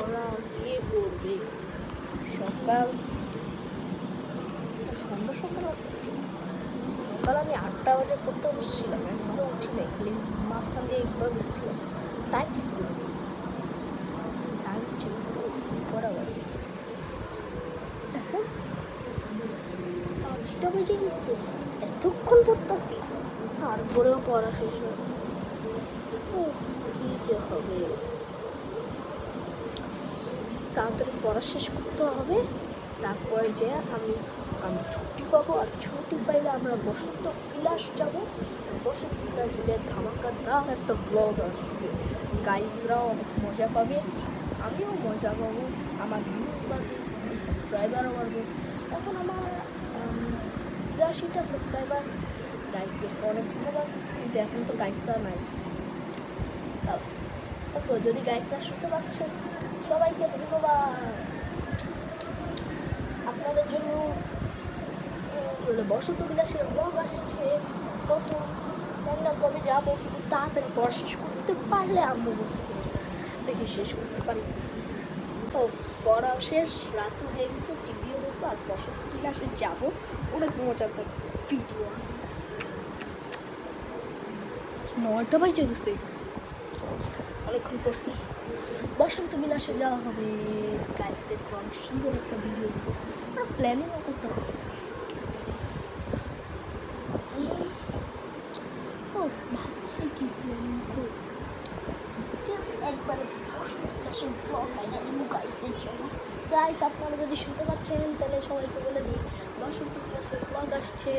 ওরা বিয়ে করবে সকাল সন্ধ্যা সন্ধ্যা লাগতেছে। সকাল আমি 8টা বাজে পড়তে বসছিলাম, একবারও উঠি নাই, খালি মাঝখান দিয়ে একবার উঠছিলাম। টাইম চেক করবি, টাইম চেক করা বাজে 5টা বেজে গেছে। এতক্ষণ পড়তেছি, তারপরেও পড়া শেষ হয়। কি যে হবে, তাড়াতাড়ি পড়া শেষ করতে হবে। তারপরে যে আমি ছুটি পাবো, আর ছুটি পাইলে আমরা বসন্ত বিলাস যাবো। বসন্ত বিলাসে যে ধামাকাদার একটা ব্লগ আসবে, গাইজরাও অনেক মজা পাবে, আমিও মজা পাবো, আমার ভিউজ বাড়বে, সাবস্ক্রাইবারও বাড়বে। এখন আমার 82টা সাবস্ক্রাইবার, গাইজদেরকে অনেক ধন্যবাদ। কিন্তু এখন তো গাইজরা নাই। তারপর যদি গাইজরা শুনতে পাচ্ছেন, সবাইকে ধন্যবাদ। আপনাদের জন্য বসন্ত বিলাসের ব্লগ আসছে নতুন, জানি না কবে যাবো, কিন্তু তাড়াতাড়ি পড়া শেষ করতে পারলে আম্মু বলছে দেখি শেষ করতে পারি। ও পড়া শেষ, রাত হয়ে গেছে, টিভিও দেখবো আর বসন্ত বিলাসে যাবো, অনেক মজা করবো। ভিডিও 9টা বাজে গেছে, অনেকক্ষণ পড়ছি। বসন্ত বিলাসে যাওয়া হবে, গাইজদেরকে অনেক সুন্দর একটা ভিডিও দেবো, আমরা প্ল্যানিংও করতে হবে। ভাবছি কি প্ল্যানিং করব, একবারে বসন্ত বিলাসের ব্লগ বানিয়ে দেবো গাইজদের জন্য। গাইজ আপনারা যদি শুনতে পাচ্ছেন তাহলে সবাইকে বলে দিই বসন্ত বিলাসের ব্লগ আসছে।